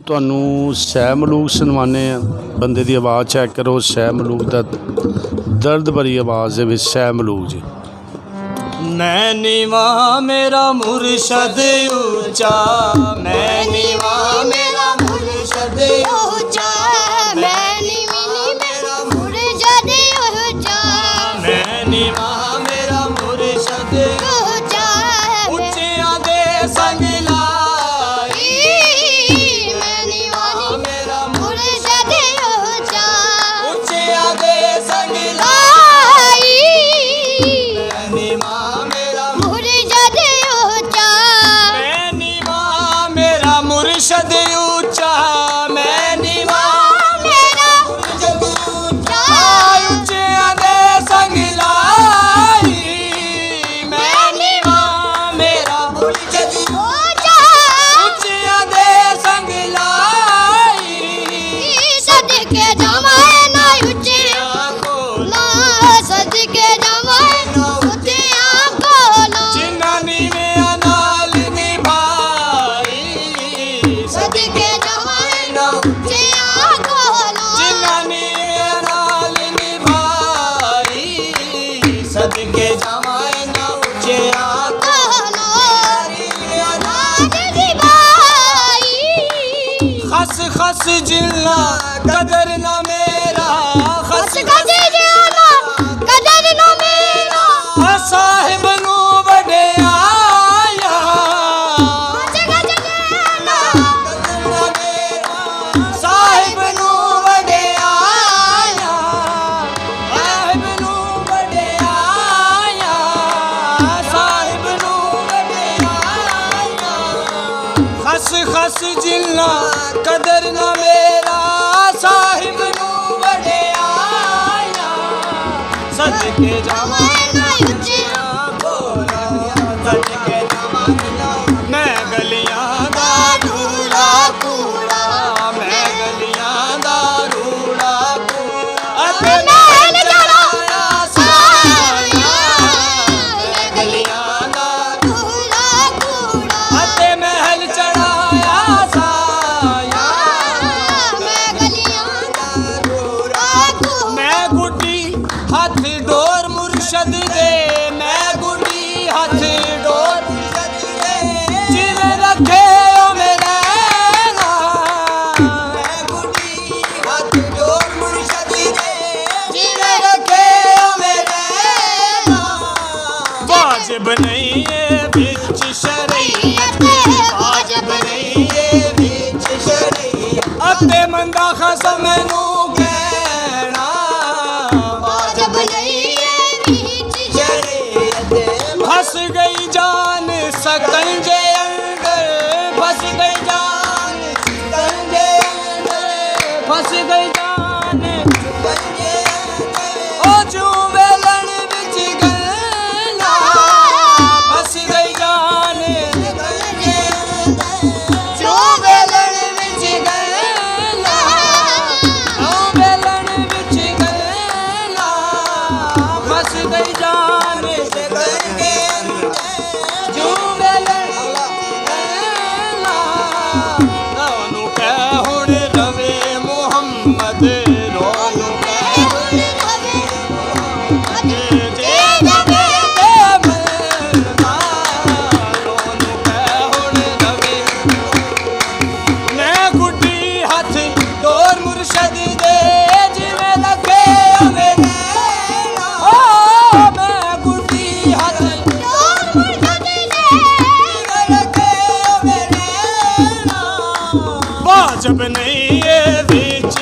ਤੁਹਾਨੂੰ ਸ਼ੈ ਮਲੂਕ ਸੁਣਵਾਉਂਦੇ ਹਾਂ। ਬੰਦੇ ਦੀ ਆਵਾਜ਼ ਚੈੱਕ ਕਰੋ। ਸ਼ੈ ਮਲੂਕ ਦਾ ਦਰਦ ਭਰੀ ਆਵਾਜ਼ ਦੇ ਵਿੱਚ ਸ਼ੈ ਮਲੂਕ ਜੀ। मैं नीवा मेरा मुर्शद ऊंचा, मैं नीवा मेरा मुर्शद ऊंचा, मैं नीवा मेरा मुर्शद ऊंचा, मैं नीवा मेरा मुर्शद ऊंचा, ऊंचियां दे संग लाई, मैं नीवा मेरा मुर्शद ऊंचा, ऊंचियां दे संग लाई, मैं नीवा मुर्शद ऊंचा, मैं नीवा मेरा मुर्शद ऊंचा, ऊंचियां दे संग लाई, मैं नीवा मेरा मुर्शद ऊंचा, ऊंचियां दे संग लाई, सदके जावां ना ऊंचियां कोला, सदके जावां ना ऊंचियां कोला, जिन्ना नीवे नाल निभाई, सदके जावां ना ऊंचियां कोला, जिन्ना नीवे नाल निभाई, सदके जावां ना ऊंचियां कोला, नाल निभाई, खस खस जिन्ना कदर ना मेरा, खस खस जिन्ना कदर ना मेरा, साहिब नू वडियाया, खस खस जिन्ना कदर ना मेरा, साहिब नू वडियाया, साहिब नू वडियाया, साहिब नू वडियाया, खस खस जिन्ना कदर ना मेरा, साहिब नू वडियाया, सदके जावां ना ऊंचियां कोला, सदके जावां ना मैं गलियां दा धूड़ा कूड़ा, मैं गलियां दा धूड़ा कूड़ा, अते महल चढ़ाया साया, मैं गलियां दा धूड़ा कूड़ा, अते महल चढ़ाया साया, मैं गलियां दा धूड़ा कूड़ा, मैं गुड्डी हथ डोर मुर्शद दे, मैं गुड्डी हथ डोर मुर्शद दे, जिवें रखे ओ मेरे नाल, मैं गुड्डी हथ डोर मुर्शद दे, जिवें रखे ओ मेरे नाल, वाजिब नहीं है बिच शरीयत, वाजिब नहीं है बिच शरीयत, अते मंदा खसम नू कहना, वाजिब नहीं है बिच शरीयत, फंस गई जान सकंजे अंदर, फंस गई जान सकंजे अंदर, फंस गई जान सकंजे अंदर, ओ जो वेलन विच गल्ला, फंस गई जान सकंजे अंदर, जो वेलन विच गल्ला, ओ वेलन विच गल्ला, फंस गई जान सकंजे अंदर, जो वेलन गल्ला, रोनू कह हुण रवे मुहम्मद, रोनू कह हुण रवे मुहम्मद, जे जगे ते मरना, रोनू कह हुण रवे, मैं गुड्डी हथ डोर मुर्शद दे, जिवें लगे मेरे नाल, ओ मैं गुड्डी हथ डोर मुर्शद दे, जिवें लगे मेरे नाल, वाजिब नहीं है बिच